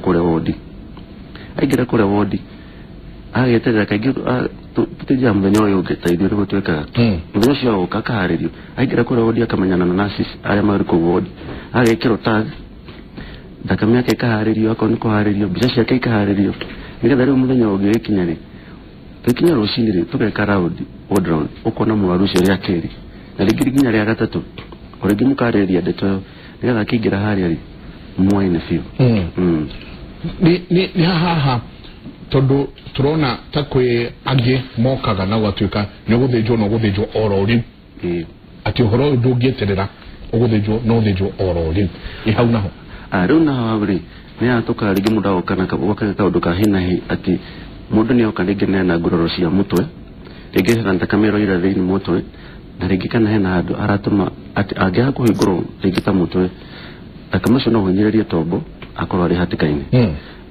kore wodi aigira kore wodi agete kagiru tuteja mbenyo yoge taidiro gutweka mbenyo cio kakaharirio aigira kore wodi akamanyana na nurses aria mari ku wodi agekiro tag thakame yake kaharirio akoni kuharirio bica ciake ikaharirio nigetha riu muthenya ugi kinyari tukinya rucinire tugeka round wardrobe ukona mwaru cio ria keri na ringi ginya ria gatatu uringi mukariria ndeto nigetha kingira haria ri mwaine fiu ni ha todo turona takwe age mokaga na gwatuika ni guthinjwo no guthinjwo oro ri ati horo ndungieterera uguthinjwo no guthinjwo oro ri ihau naho riu naho abri ni atoka ringi muda okana kabaka kaundu ka hinahi ati mundu ni oka ringi nena nguroro cia mutwe ringi handa kamero ira thini mutwe na ringi kana hena handu aratuma ati angia kuhingurwo ringi ta mutwe akamasho no hunyirerie tombo akorwo ari hatikaini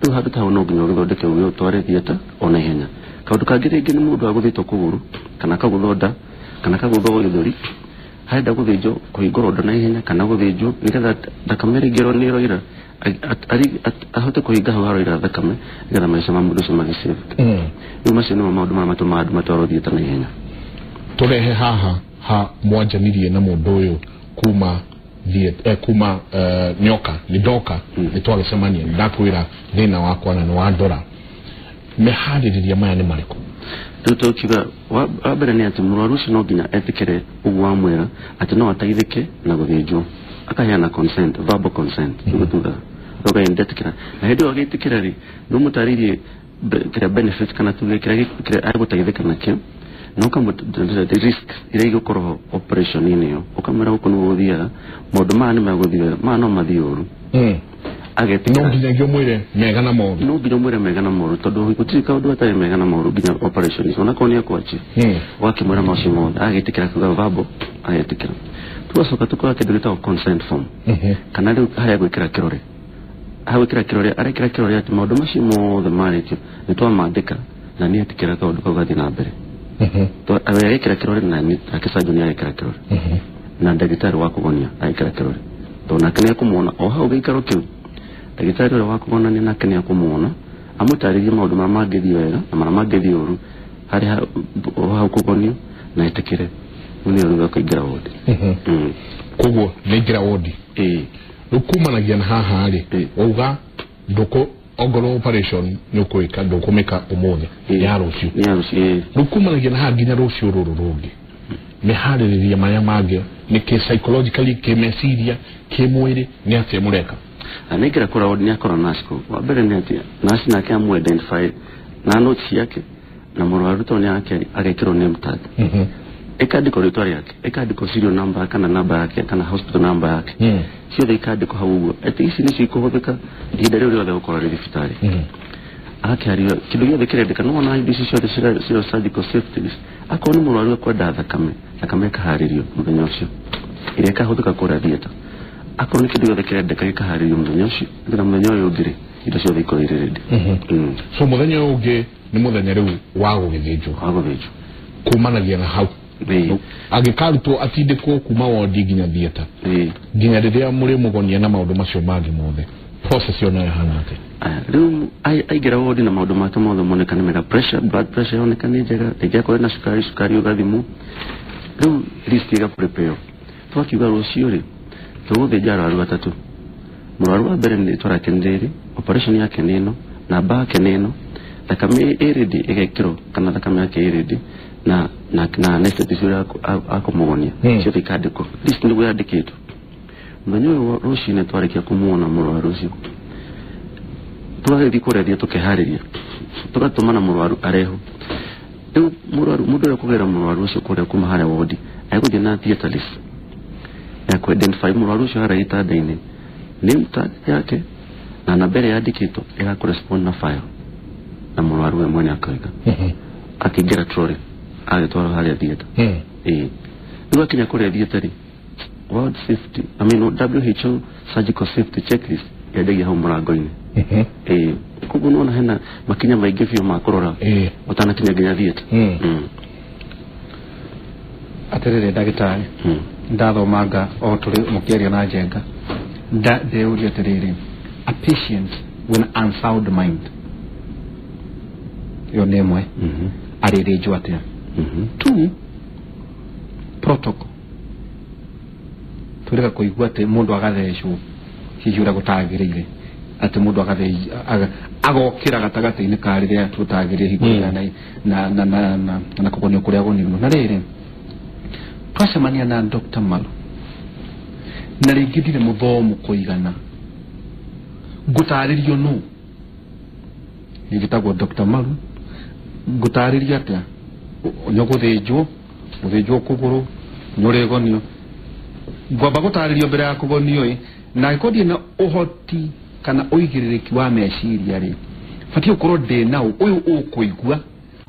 riu handu ta no nginya githondeke uyo tware thieta ona ihenya kaundu kangi ringi ni mundu aguthitwo kuguru kana kaguthonda kana kagutho githuri haida guthinjwo kuhingurwo nda na ihenya kana guthinjwo nigetha thakame ngiro ni roira ahote kuhinga haro ira thakame nigetha maisha ma mundu cio magisave riu macio nimo maundu mara matuma andu matwarwo thieta na ihenya turehe haha mwanjanirie na mundu uyu kuma kuma nyoka lidoka nitwagesemania ndakwira thina wakwa na wandora mehaririria maya ni mariko tukiga wabere ni ati murwaru cio no nginya etikire ugwa mwera ati no ataithike na guthinjwo akaheana consent verbal consent gututha roga indetikira na hindi wagitikira ri no mutaririe kira benefits kana tuge kira agutaithika nakio no kama the risk ile igukoro operation inio ukamera gukono guthia mundu mani maguthia no mathiuru agetikira no nginya mwire mega na moru no nginya mwire mega na moru tondu gutika undu atari mega na moru nginya operation ona konia kwachi wakimwira mashimo agetikira kuga verbal agetikira tuasoka tukwa kidulita consent form kana riu haria gwikira kirore hawikira kirore arekira kirore ati maundu mashimo the marriage nitwa mandika na ni atikira kaundu kaugathi na mbere to agekira kirore na ni akisajo ni agekira kirore na ndagitari wa kugonia agekira kirore to nakene kumuona o hau gikaro kiu ndagitari wa kugonia ni nakene kumuona amutaririe maundu mamangethi wega na mamangethi uru hari hau kugonio na itikire ni uru gakuingira wodi koguo ningira wodi ukumanagia na haha ri uga ndoko ogoro operation nukwika ndokumeka umone ya rucio ukumanagia na haha nginya rucio ruru rungi mehaririria maya mage ni ke psychologically ke mesiria ke mwiri ni atia mureka anigira kora wodi ni akora nasko wabere ni atia nasi na ke amu identify na notes yake na murwaru to ni yake agekiro name tag ekadiko ritwari yake ekadiko serial number kana namba yake kana hospital number yake sio de ekadiko haugo ati isi ni cikuhuthika ihinda riu riothe gukora ri thibitari akiario kindu giothe kirendeka no na ibisi ciothe cio surgical safeties akoni murwaru kwenda thakame kaharirio muthenya ucio iria kahuthika kura thieta akoni kindu giothe kirendeka gikaharirio muthenya ucio ngira muthenya uyu ngiri indo ciothe ikora ready so muthenya ungi ni muthenya riu wa gugithinjwo kumanagia na hau agikarutwo atindikwo kuma wodi nginya thieta nginya riria muri mugonia na maundu macio mangi mothe process yona hana ati riu aigira wodi na maundu make mothe monekane mega pressure blood pressure onekane njega igia kore na sukari ugathimu riu list iga prepare twakiuga rucio ri tuguthinja arwaru atatu murwaru wa mbere ni twarakenderi operation yake nino na back nino thakame eredi igekiro kana thakame yake eredi na anesthesia akomugonia cio ikandiko list niguo yandikitwo muthenya rucine twarikia kumuona murwaru ucio twagethi kurethia tukehariria tugatumana murwaru areho riu murwaru mundu akugera murwaru ucio kuria kuma haria wodi aiguthie na theater list ya ku identify murwaru ucio haria itandaini name tag yake na nambere yandikitwo ira correspond na file na murwaru we mwene akaiga akigira trolley agitwara haria theater riu akinya kuria theater World Safety WHO surgical safety checklist yadegia hau murango-ini koguo nona hena makinya maingi biu ma kurora utanakinya nginya theater atirire ndagitari ndathomanga o turi mukiaria na jenga ndeuria atirire a patient with an unsound mind yo nemwe arĩrĩnjwo atĩa. Two, protocol tureka kuigua atĩ mũndũ agathecwo hihi ũrĩa gũtagĩrĩire, atĩ mũndũ agokĩra gatagatĩ-inĩ ka rĩrĩa tũtagĩrĩire hingũrĩra na kũgonio kũrĩa gũnirwo. Na rĩrĩ twacemania na Dr. Malu na rĩngĩ ndirĩ mũthomu kũigana ngũtarĩrio nũ nĩgĩtagwo Dr. Malu, ngũtarĩria atĩa nyogũthĩnjwo kũgũrũ nyũrĩgonio, ngwamba gũtarĩrio mbere ya kũgonio na ngĩkorwo na ũhoti kana ũigĩrĩrĩki wa meciria rĩ batiĩ gũkorwo ndĩ na ũyũ ũkũigua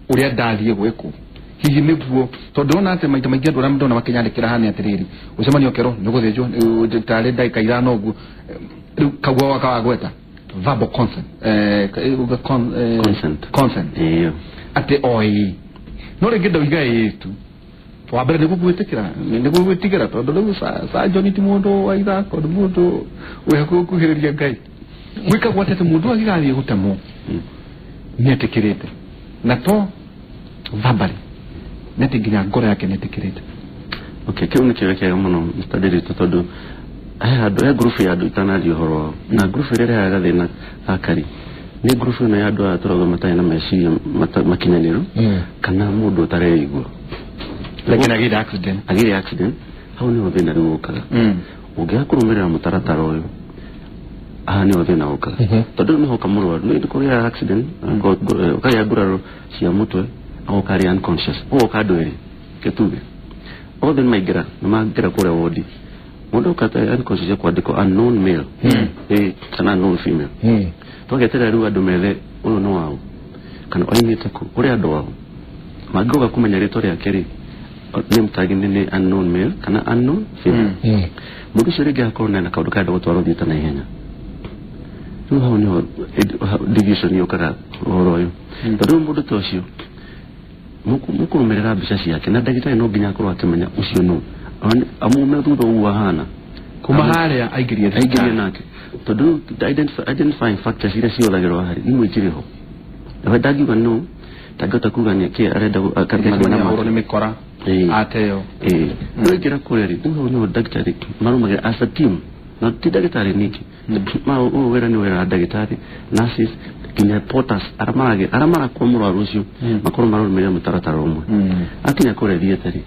ũrĩa ndathiĩ gwĩkwo hihi nĩguo, tondũ ona atĩ maita maingĩ andũ arĩa ndona makĩnyandĩkĩra hana atĩrĩrĩ ũcemanio kero nĩgũthĩnjwo tarĩ ndagĩka ithano ũguo, rĩu kaguo wakawagweta verbal consent atĩ oi no rĩngĩ ndauga tu wa mbere nĩgũgwĩtigĩra tondũ rĩu John ti mũndũ wa ithako, nĩ mũndũ wĩhakuhĩrĩria Ngai, gwĩkagwo atĩ mũndũ agĩgathiĩ gũtemwo nĩetĩkĩrĩte na to verbally neti nginya ngoro yake nĩetĩkĩrĩte. Okay, kĩu nĩ kĩrĩa kĩega mũno Mr. Ndiritu, tondũ he group ya andũ itanaria ũhoro na group ĩrĩa ya gathĩna akari nĩ group ĩno ya andũ atũraga matarĩ na meciria makinyanĩru kana mũndũ ũtareigua lakini agire accident hau nĩ thĩna rĩu ũkaga ũngĩaga kũrũmĩrĩra mũtaratara ũyũ aha nĩ thĩna ũkaga tondũ nĩ hoka mũrwaru nĩ kũgĩa accident ũkagĩa nguraro cia mũtwe au kari unconscious o kado eri ketuge othe maigera nĩmangĩra kũrĩa wodi mũndũ ukata unconscious kwandĩko unknown male kana unknown female twageterera rĩu andũ methe ũyũ no wao kana oimĩte kũrĩa andũ wao mangĩoka kũmenya rĩtwa rĩake rĩ nĩ mtagini nĩ unknown male kana unknown female mũndũ ũcio rĩngĩ akorwo na kaũndũ ka gũtwarwo thiĩte na ihenya rĩu hau nĩho division yokaga ũhoro ũyũ tondũ mũndũ ta ũcio mũkũrũmĩrĩra mbica ciake na ndagĩtarĩ no nginya akorwo akĩmenya ũcio no amume thutha ũguo ahana kuma harĩa aingĩrie nake tondũ identifying factors iria ciũragĩrwo harĩ imwe ikĩrĩ ho na ndagiuga no tangĩhota kuga nĩ kĩ arenda akarĩma na mahoro nĩ mĩkora ateo nĩngĩra kũrĩa rĩ ũhoro nĩ ndagĩtarĩ marũmagĩra as a team na ti ndagĩtarĩ niki wĩra nĩ wĩra wa ndagĩtarĩ nurses kinya porters aramara kwa mũrwaru ũcio makorwo marũmĩrĩra mũtaratara ũmwe akinya kũrĩa thiĩtarĩ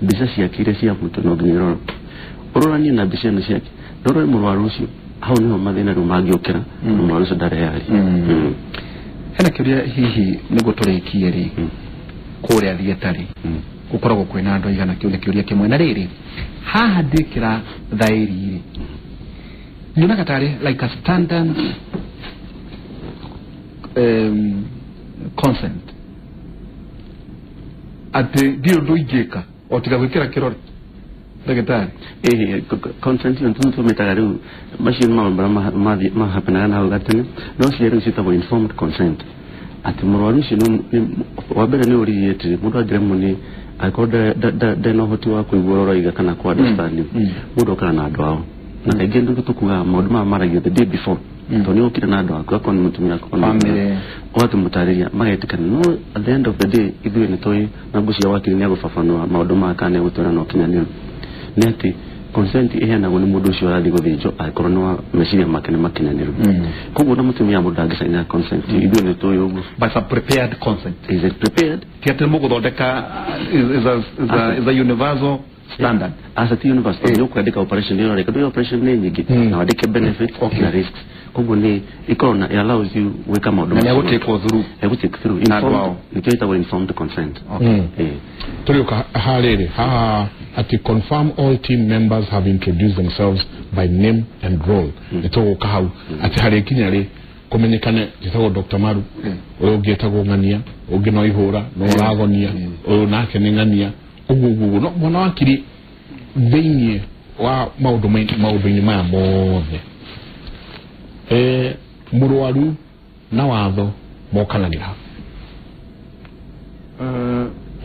mbica ciake iria cia mũtwe no nginya roro ũroranie na mbica ĩno ciake roro mũrwaru ũcio hau nĩho mathĩna rĩu mangĩũkĩra mũrwaru ũcio ndarĩ yarĩ hena kĩũria hihi nĩguo tũrĩkie rĩ kũrĩa thiĩtarĩ gũkoragwo kwĩna andũ aigana kĩu nĩ kĩũria kĩmwe na rĩrĩ haha ndĩkĩra thaĩri rĩ nyonaga tarĩ like a standard consent ati dio ndo igeka otiga gwikira kirore ndagĩtarĩ consent yo ntuntu metaga rĩu macio ma happenaga na gatene no cia rĩu citagwo informed consent ati mũrwaru ũcio wa mbere nĩ ũrigĩte mũndũ angĩremwo nĩ akorwo ndena ũhoti wa kũigua ũroiga kana ku understand mũndũ okana na andũ ao na kaingĩ ndũ tũkuga maũndũ maya maragio the day before toni okire na andũ aku akorwo nĩ mũtumia family ũgatũmũtarĩria magetĩkana no at the end of the day ithuĩ nĩ tũĩ na ngũcia wakiri nĩ agũbabanũra maũndũ maya kana gũtwara na ũkinyanĩru nĩ atĩ consent iheanagwo nĩ mũndũ ũcio arathiĩ gũthĩnjwo angĩkorwo no meciria make nĩ makinyanĩru koguo na mũtumia mũndũ angĩcaina consent ithuĩ nĩ tũĩ ũguo but a prepared consent is it prepared ti atĩ mũgũthondeka is a universal standard as a university ndio kuandika operation ndio rekodi operation ni nyingi na wadike benefit na risks koguo ni ikona it allows you weka maũndũ na go take through informed consent tulioka halele ati confirm all team members have introduced themselves by name and role nito kahau ati hali kinyari kumenyekane gitagwo Dr. Maru uyo getagwo ngania ungi no ihura no ragonia uyo nake ni ngania ugugu no mwana wakiri thĩinĩ wa maũndũ-inĩ maya mothe mũrwaru na watho mokanagĩra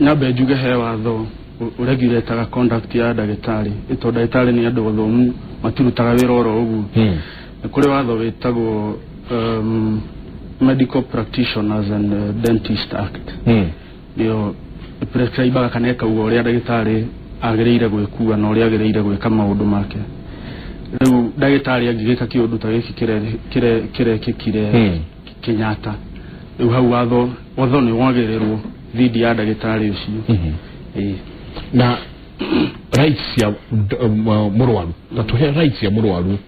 nyambe njuge he watho ũregulataga conduct ya ndagĩtarĩ tondũ ndagĩtarĩ nĩ andũ athomu matirutaga wĩra oro ũguo nĩ kũrĩ watho wĩtagwo Medical Practitioners and Dentist Act. Yo prescribe kaneka ugoria dagitari agereire gwikua na uria agereire gwika maundu make. Riu dagitari agigika kiundu ta giki kire Kenyatta. Riu hau watho ni wagereirwo thidi ya dagitari ucio. Na rights ya murwaru tatuhe rights ya murwaru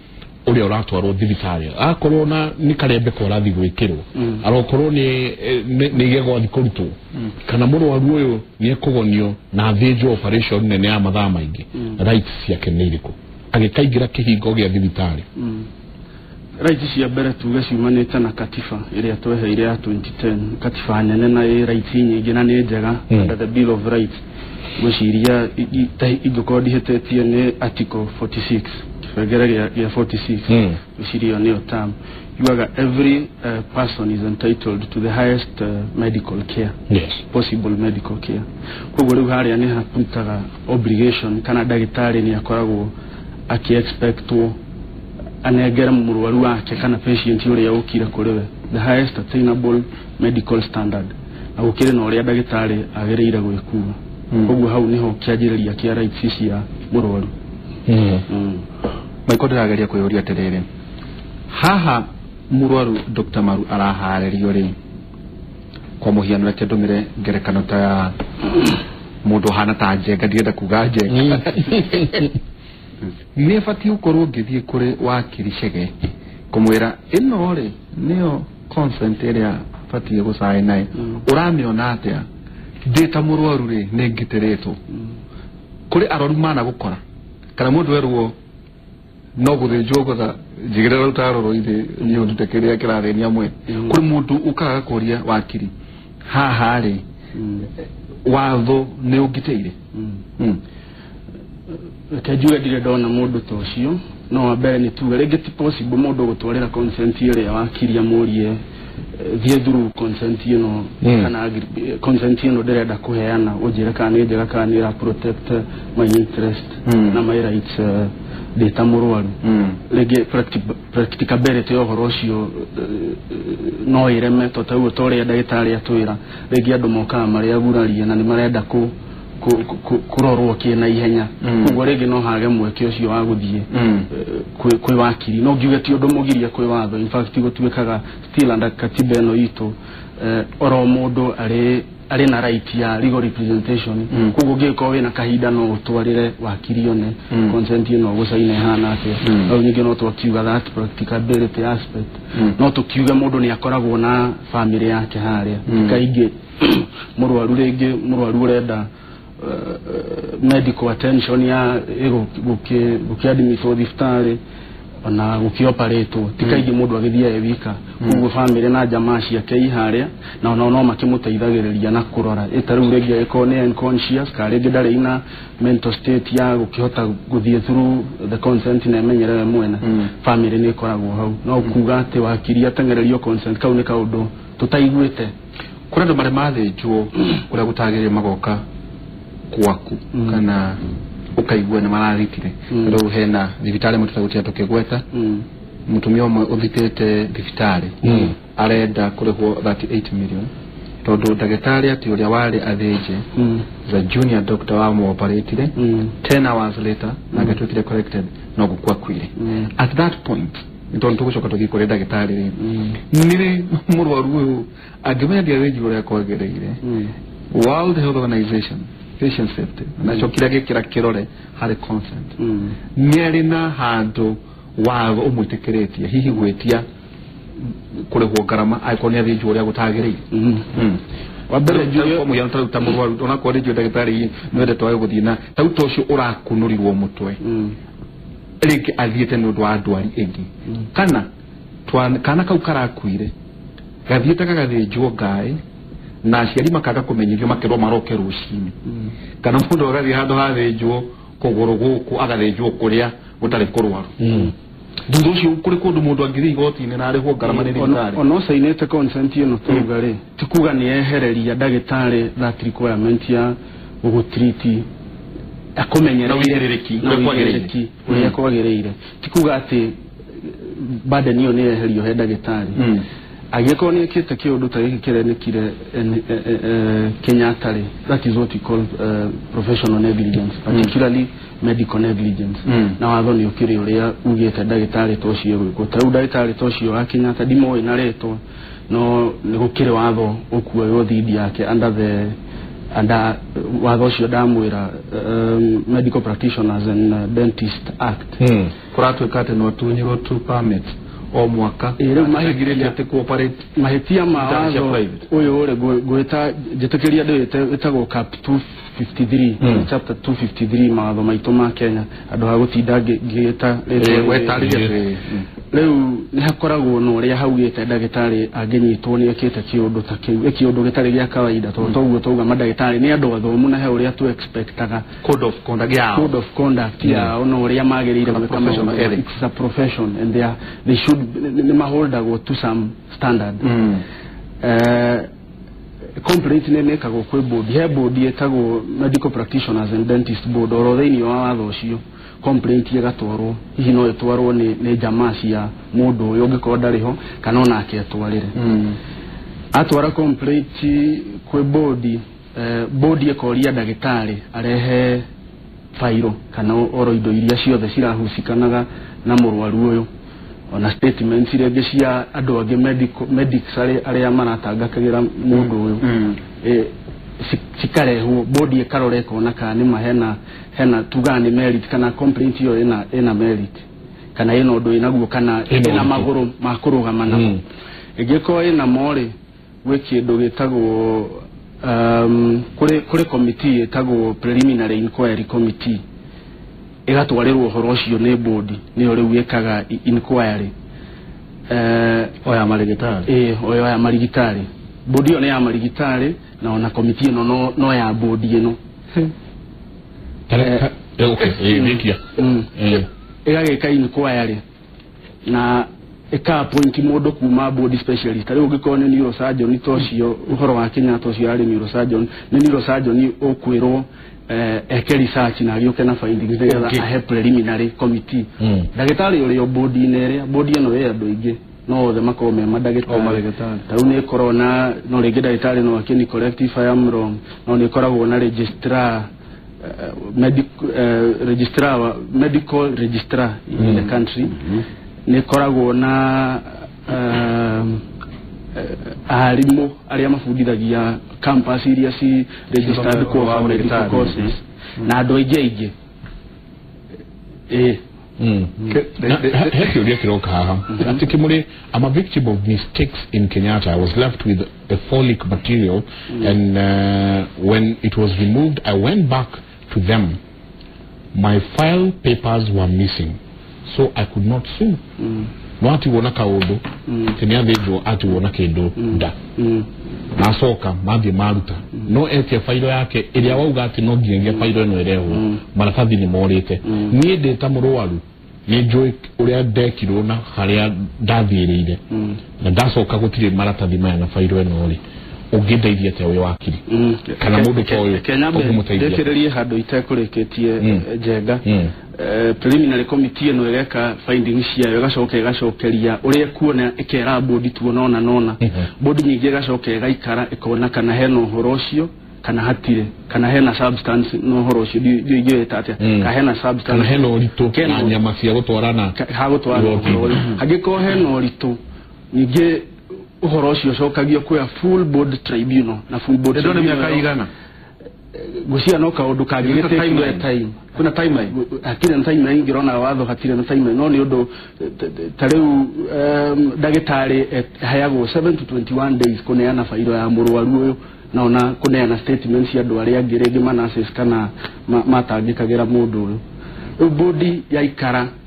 uria uratwarwo thibitari akorwo na ni karembe ko rathi gwikirwo arokorwo ni gego thikurutwo kana murwaru uyu ni ekugonio na thĩnjwo operation nene ya mathaa maingi rights yake ni iriko agikaingira kihingo gia thibitari. Rights ya mbere tuge ciumanite na katiba iria tweheire ya 2010 katiba nene na rights nyingi na ni njega under the Bill of Rights gwiciria igoko dihetetie ni article 46 kibegera ya 46 gwiciria ni otam yuaga every person is entitled to the highest medical care, possible medical care. Koguo riu haria ni haputaga obligation kana dagitari ni akoragwo aki-expectwo anegera murwaru wake kana patient uria ukire kuriwe the highest attainable medical standard na gukire na uria dagitari agereire gwikua. Koguo hau niho kiajiriria kia rights ya murwaru. Maiko ndirageria kuyuria terere haha murwaru Dr. Maru araharerio ri kwa muhiano ati ndumire ngerekano ta mundu hana ta njenga ndienda kuga njenga ni fati ukorwo ngithie kuri wakiri Chege kumwira ino ri niyo consent area fati gucai nai uramiona atia data murwaru ri ne ngiteretwo kuri aroru mana gukora kana mundu werwo no guthinjwo gutha jigirira utaroro ide ni undutekeria kiratheni amwe kuri mundu ukaga kuria wakiri haha ri watho ne ugiteire kajuga dire dona mundu tocio no abe ni tuwe rege ti possible mundu gutwarira consent ire wakiri amurie thie through consent no kana consent no dereda kuheana ujire kana ijira kana ira protect my interest na my rights data murwaru rege practicability yo horocio no ireme totawo tore dagitari atwira rege andu moka mari agurarie na ni marenda kurorwo kina ihenya kugo rege no hage mweke ucio wa guthie kwi wakiri no ngiuga ti undu mugiria kwi watho in fact gutwekaga still under katiba no ito oro mundu ari na right ya legal representation kugo ngiko wina kahinda no utwarire wakiri one consent no gucaine hana ati au nyingi no twakiuga that practicability aspect no tukiuga mundu ni akoragwo na family yake haria kaingi murwaru rege murwaru urenda medical attention ya gukiadmitwo thibitari ona gukioperate tikaigi mundu agithia ewika kugo family na jamaa ciake iharia na no makimuteithagiriria na kurora itaru rege iko ne unconscious karege ndari ina mental state ya gukihota guthie through the consent na menyerere mwena family ni koragwo hau no kuga ati wakiria tengererio consent kau ni kaundu tutaiguite kura ndo mare mathinjwo kura gutagiria magoka kwaku kana ukaigua na mararitire ndo hena thibitari mutu tagutia tukigweta mutumia umwe uthitete thibitari arenda kurihwo 38 million tondu dagitari ati uria wari athinje the junior doctor wa mu operatire 10 hours later na gatwikire corrected no gukwa kwire at that point tondu tugucoka tugikore dagitari niri murwaru uyu agimenya athinje uria kwagereire World Health Organization patient safety na chokira gikira kirore hari consent niari na handu wago umwitekeretie hihi gwetia kurihwo garama aikoni athinjwo uria gutagirire wabere juyo mu yanta utamurwaru ona ko rijyo dagitari nwende twaye guthina tau tocio urakunurirwo mutwe riki athiete no ndwa ndwari engi kana kau karakuire gathiete kagathinjwo ngai na aciari makaga kumenyithio makirwo maroke rucini kana mundu agathi handu hathinjwo kuguru guku agathinjwo kuria gutari kurwaru thutha ucio kuri kundu mundu angithi igoti-ini na arihwo ngarama ni thibitari ono sainete consent ino tuga ri tikuga ni ehereria dagitari that requirement ya gugutriti akumenyera wigiriki uria kwagereire tikuga ati burden niyo ne herio he ndagitari ageko ni kite kiundu ta giki kirenekire Kenyatta that is what we call professional negligence, particularly medical negligence. Na watho ni ukiri uria ugite ndagitari tocio gwiko ta ndagitari tocio wa Kenyatta dimo ina reto no ni gukire watho okuoyo thidi yake under watho cio ndamwira Medical Practitioners and Dentist Act kuratuika ati no tunyiro tu permit o mwaka mahigire ati cooperate mahitia ma watho uyu ure gwita jitukiria ndete itago cap 253 chapter 253 mawatho maitu ma Kenya andu ha gutinda ngita wetarire leu ni hakoragwo no ria haugite ndagitari angenyitwo ni ekite kiundu ta kiu kiundu gitari gya kawaida toguo touga mandagitari ni andu athomu na he uria tu expectaga code of conduct ya ono ria magirire gwika it's a profession and they should maholda to some standard complaint ne kago kwe board he board yetago Medical Practitioners and Dentist Board oro thini wa watho cio complaint yegatwarwo hihi no etwarwo ni jamaa cia mundu uyu ngiko ndariho kana ona aketwarire atwara complaint kwe board board yekoria ndagitari arehe fairo kana oro indo iria ciothe cirahusikanaga na murwaru uyu ona statements irege cia andu ange medics aria maratangakagira mundu uyu sikarehwo body ekaroreka ona kana ni hena tugani merit kana complaint yo ina merit kana ino ndo inaguo kana ina maguru makurugama namo egeko ina more weki ndo gitagwo kuri committee etagwo preliminary inquiry committee igatwarirwo horo ucio ni board niyo riu yekaga inquiry oya marigitari oya ya marigitari board yo ne ya marigitari na ona committee no ya board ino nikia egageka inquiry na eka appoint mundu kuma board specialist riu gikone ni neurosurgeon tocio uhoro wa Kenya tocio ari neurosurgeon okwirwo eke research na gioke na findings there a preliminary committee ndagitari uri board ine board ino ye andu ingi no the makome madagitari tau ni corona no rege ndagitari no akini correct if I am wrong no ni koragwo na registrar medical registrar in the country ni koragwo na arimu aria mafundithagia campus iria si registered for medical courses na andu aige I'm a victim of mistakes in Kenyatta. I was left with a folic material and when it was removed I went back to them. My file papers were missing, so I could not sue. Wati wona kaodo tenia dejo ati wona kendo da na soka mabi maruta no ete failo yake iria wauga ati no ngiengia failo no ereho maratathi ni morite ni data murwaru ni joy uria dekiro na haria ndathirire na ndasoka gutire maratathi maya na failo no ri ugideithia te we wakiri kana mundu toyo kumutethia ndekererie handu itekurikitie jenga preliminary committee no ereka findings cia gacokeria uria kuona ikera board tuonona board nyingi gacoke gaikara ikona kana hena uhoro ucio kana hatire kana hena substance no uhoro ucio dio etatia ka hena substance kana hena urito na nyama cia gutwarana hagiko hena urito nyingi uhoro ucio cokagio kwa full board tribunal na full board tribunal miaka igana gucia no kaundu kangirite time kuna time hatire na time ingirona watho hatire na time no ni undu tareu ndagitari hayago 7 to 21 days kuneana fairo ya murwaru uyu naona kuneana statements ya andu aria ngirege manases kana matangikagira mundu uyu body ya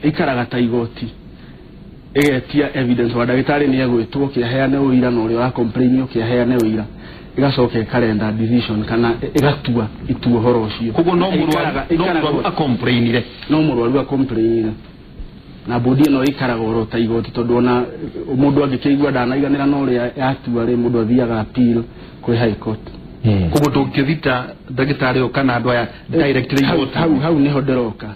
ikaraga ta igoti egetia evidence wa ndagitari ni egwitwo kiaheane uira no uri wa complain kiaheane uira igacoke calendar decision kana igatua ituo horo ucio kugo no murwaru a complainire no murwaru a complainire na bodi no ikaraga oro ta igoti tondu ona mundu angikeigua ndanaiganira no ri atua ri mundu athiaga appeal kwi high court kugo tungithita ndagitari okana andu aya directly hau niho nderoka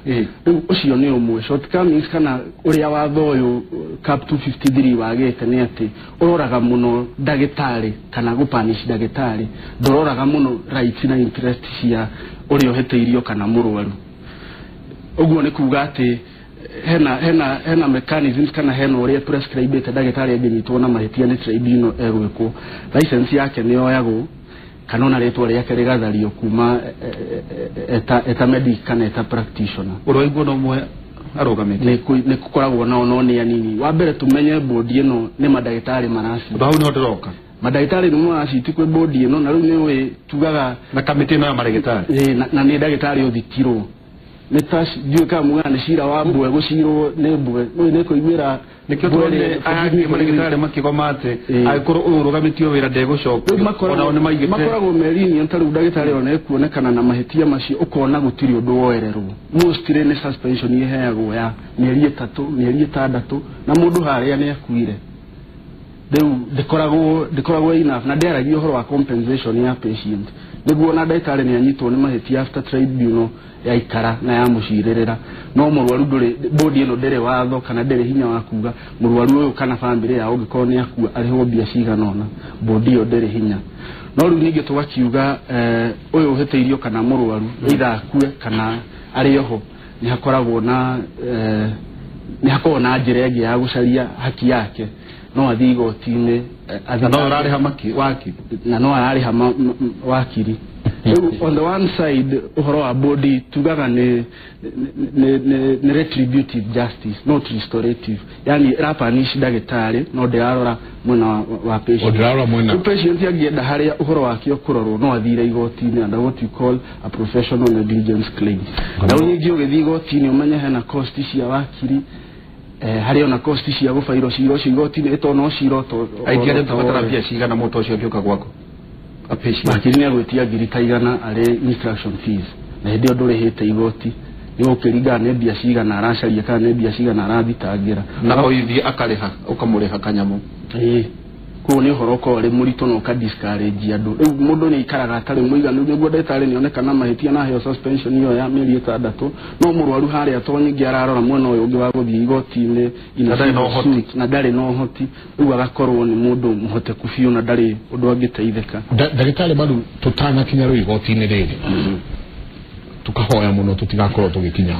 ucio ni umwe shortcomings kana uria watho uyu cap 253 wagete ni ati uroraga muno ndagitari kana gupanish ndagitari ndororaga muno rights na interest cia uri oheteirio kana murwaru uguo ni kuga ati hena mechanisms kana hena uria prescribed ndagitari anginyitwo na mahitia ni tribunal egwiko license yake ni oyagwo kanona retwa riake rigathario kuma eta medic kana eta practitioner uroigwo no mwe arogamete ni kukoragwo no ni anini wa mbere tumenye bodi ino ni madagitari marasi hau ni nderoka madagitari ni marasi kwe bodi ino na riu ni we tugaga na kamiti no ya madagitari na ni ndagitari uthikirwo netash juka mugane shira wa mbwe gushirwo ne mbwe ne koimira nikotone agi madagitari makigomate aikoro urugamitio wira ndego shoka ona maigite makoragwo merini antaru ndagitari ona ekuonekana na mahitia macio ukona gutiri undu woererwo mostly ne suspension yeheagwo ya mieri 3 mieri 6 na mundu haria ne akuire deu dekoragwo enough na deragio horo wa compensation ya patient niguo na ndagitari ni anyitwo ni mahitia after tribunal ya ikara na ya mushirerera no murwaru ndure bodi ino ndere watho kana ndere hinya wa kuga murwaru uyu kana family ya ugikoro ni akua ariho bia ciganona bodi iyo ndere hinya no riu ninge tugakiuga uyu uheteirio kana murwaru either akue kana ariho ni hakoragwo na ni hakoragwo na njira ĩngĩ ya gucaria haki yake no athii gotine no arariha wakiri na no arariha wakiri on the one side uhoro wa body tugaga ni retributive justice not restorative yani rapa ni ndagitari no ndirarora mwena wa patient patient yagienda haria uhoro wake okurorwo no athire igotine and what we call a professional negligence claim na unyi ugithii igotine umenye hena cost cia wakiri hari ona cost cia gufairo ciro igotine etono ciro to aigere tubatara pia cigana moto ucio ngioka gwako makini agwetia ngiri kaigana ari instruction fees na hindi ndu rihite igoti ni ukiriga ne bia cigana aracaria kana ne bia cigana arathitangira na oithi akariha ukamuriha kanyamu ko ni horoko ri murito no ka discourage andu riu mundu ni ikaraga atari muiganu niguo ndetari ni onekana mahitia na heo suspension iyo ya mieri 6 no murwaru hari atonyi ngiararora mwena uyu ungi wa guthii igoti-ini na ndari no hoti riu agakorwo ni mundu muhote kufiu na ndari undu angiteithika ndagitari bado tutana kinya riu igoti-ini riri tukahoya muno tutigakorwo tugikinya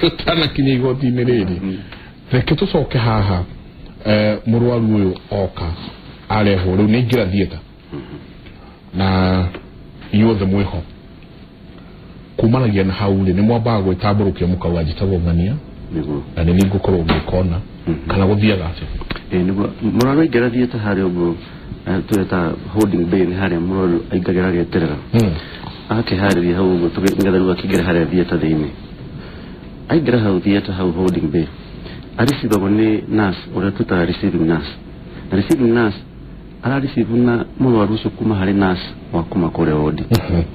tutana kinya igoti-ini riri reke tucoke haha murwaru uyu oka areho riu ni ngira thieta na iothe mwiho kumanagia na hau ni mwambaga gwitamburukia mukauga njitagwo ng'ania na ni ngukorwo ngikona kana guthiaga atia niguo murwaru ingira thieta haria uguo tueta holding bay ni haria murwaru aingagira geterera akihariria hau uguo tugetha riu akigera haria thieta thiini aingira hau thieta hau holding bay arisiba ni nurse ora tuta receiving nurse ara receive na murwaru ucio kuma hari nurse wa kuma kore wodi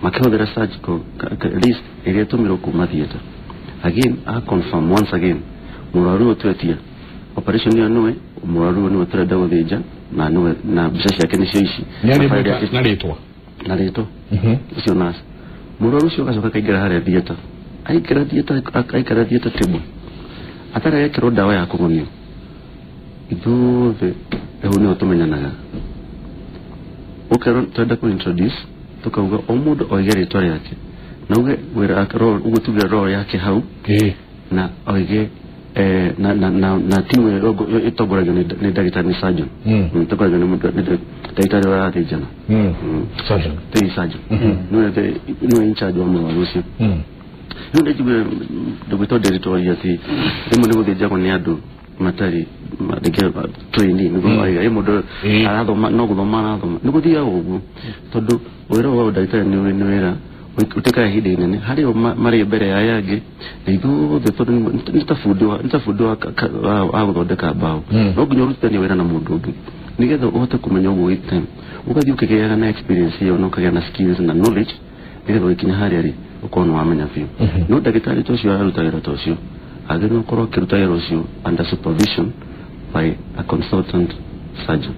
makihothera surgical list area tumiro kuma theater again I confirm once again murwaru twetia operation ya noe murwaru ni wetreda guthinja na noe na bisashi yake ni cio ici na retwa ucio nurse murwaru ucio gacoka kaigera hari theater aikara theater table atara yekero dawa ya kugonio ithuothe ehu ni utumenyanaga ukero twenda ku introduce tukauga o mundu oige ritwa riake na uge wira akoro ugutugira roho yake hau na oige na timu itogoragio ni ndagitari surgeon itogoragio ni ndagitari wa thijana surgeon no in charge wa murwaru ucio ndio ndio ndogito territory ati imo ni guthinja ni andu matari madege training ngo aiga imodo arathoma no guthoma arathoma ni guthia ugu tondu wira wa ndagitari ni wira uteka hidi nene hari mari mbere ya yangi nithu the tondu nitafundo aguthondeka bao no nginya urutani wira na mundu ungi nigetha uhote kumenya ugu item ugathi ukigea na experience yo no kagea na skills na knowledge nigetha ukinya hari ari ukono wamenya fiu no ndagitari tocio arutagira tocio ageno ukorwo kirutagira ucio under supervision by a consultant surgeon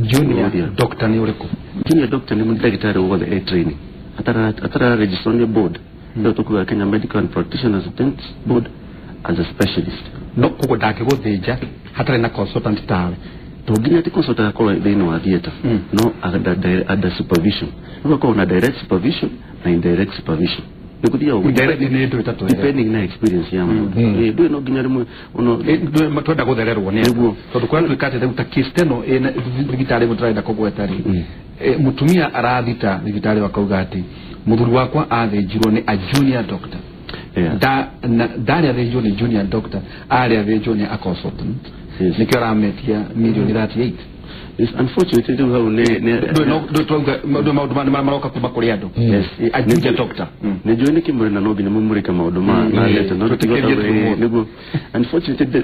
junior doctor ni ureko junior doctor ni ndagitari wothe training atara register on the board ndo tukuwa Kenya Medical and Practitioners Board as a specialist no kuko dake go deja hatara na consultant tale to ginya ti consultant ko deno wa theater no ada supervision no ko na direct supervision na indirect supervision nikudia indirect ni ndio tatu depending na experience ya mtu do no ginya rimo uno do matoda go derero ne to kwa tukate da utakisteno na digitali mutraida ko gwetari mutumia arathita digitali wakaugati muthuri wakwa athejirwo ni a junior doctor ndari athejirwo ni junior doctor ari athejirwo ni a consultant nikira ametia milioni 38 is unfortunately do how do mauduma maroka kuma kuriado yes a junior doctor ne joine kimure na nobi ne mumurika mauduma na leta no nego unfortunately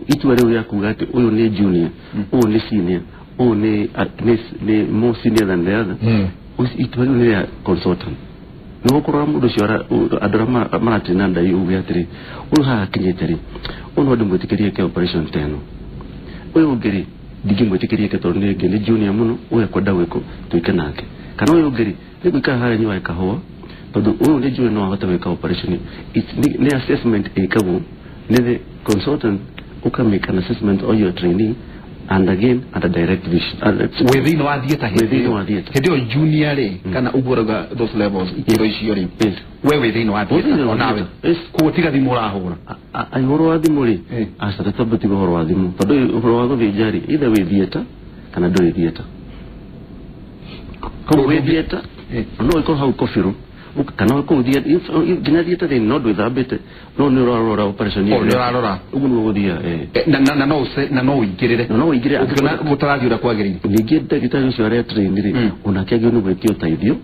itu wale ya kugati uyo ne junior uyo ne senior uyo ne more senior than the other itu wale ne consultant no ko ramu do shora adrama maratina nda yu yatri uha kinyetari ono dum gotikiriye ke operation teno oyo geri digimbo tikiriye ke torne ke ne junior muno oya koda weko tuikanake kana oyo geri nibika haya nywa ka ho todo oyo ne junior no hata weka operation it's ne assessment e kabo ne the consultant ukamake an assessment on your training and again at a direct vision within wa theater hedio junior kana ugoraga those levels ikiro ishiyori we within wa theater onawe ko tiga dimura hora ai horo wa dimuri asa tabati horo wa dimu todo horo wa vijari either we theater kana do theater ko we theater no ko how kofiru kana ko dia gina dia tade no do da bete no rora operation ni rora uguno godia na no igirire kana mutaraji ura kwagiri nigenda gitari shore trainire unakege no betio taidio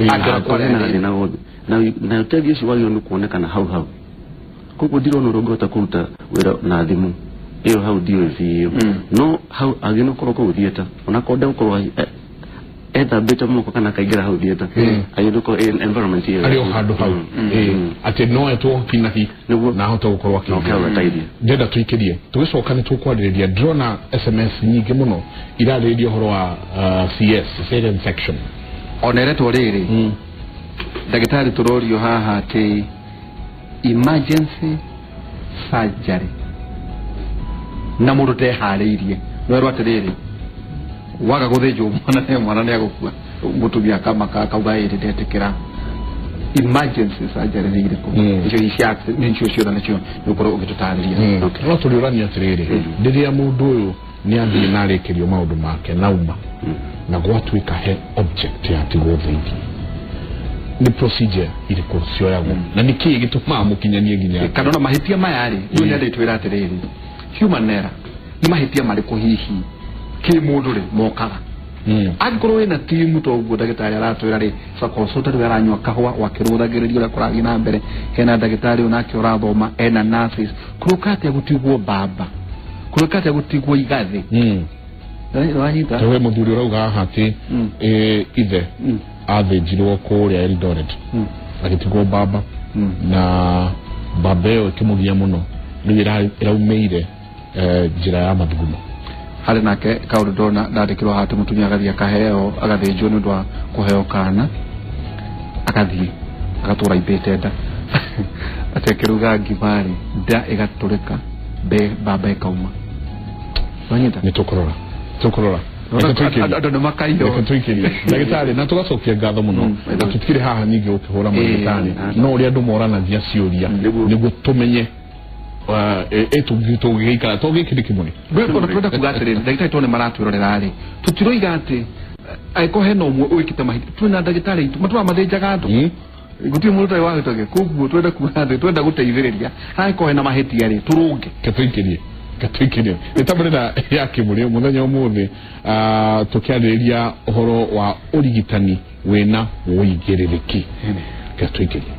agara kwa na wodi na tagi shi wali no kuonekana how kuko diro no rogota kuta wera na adimu iyo how dio vio no how agino koroko dieta unakoda ko eta beta mo kana kaigira how dieta ayo ko environment here ayo hadu how ate no eto kinahi na hoto ukorwa no kawa taidi ndenda tuikerie tugicoka ni tukwareria drona SMS nyingi muno ira radio horo wa CS second section onereto riri dagitari turorio haha te emergency surgery na murute haririe no rwatiriri waga guthejo mwana ne agukua mutumia kama kaugaire tetekera emergency surgery ni iriko ico isha ni cio cio na cio ukoro ugitutariria no tulirani atiriri ndiria mundu uyu ni ambi na rekerio maundu make nauma na gwatuika he object ya tigothithi ni procedure iriko cio yago na niki gituma mukinyanie ginya kanona mahitia mayari yo nende twira atiriri human error ni mahitia mariko hihi ki mundu ri mokaga angorwo ina timu to ugo dagitari aratwira ri sa consultant yaranywa kahwa wakirudagiririo la kuragi na mbere hena dagitari unake urathoma ena nurses kurukati agutigwo baba kurukati agutigwo igathi wanyita tewe muthuri urauga hati ithe athejirwo kuria Eldoret agitigwo baba na babeo kimugia muno ni iraumeire njira ya mathugumo hali nake kaundu ndona ndandikirwo hati mutumia agathia kaheo agathĩnjwo nĩ ũndũ wa kũheo kana agathie agatura ibete nda atekeruga ngimari nda igatũrĩka baba ikauma wanyita nĩ tũkũrora andũ makaiyo ndagĩtarĩ na tũgacokia ngatho mũno na tũtikĩrĩ haha ningĩ ũkĩhũra mandagĩtarĩ no ũrĩa andũ moranagia ciũria nĩguo tũmenye tugikara tugikiri kimwe bwe twenda kugatirira ndagitari tone maratwirorera ri tutiroiga ati aiko hena umwe wikite mahiti twina ndagitari matwa mathĩnjaga andu guti mundu tai wahitoge kuguo twenda kugathe twenda guteithĩrĩria aiko hena mahiti ari turunge katwikirie nitamurira ya kimuri muthenya umuthi tukiarĩrĩria uhoro wa urigitani wena uigĩrĩrĩki katwikirie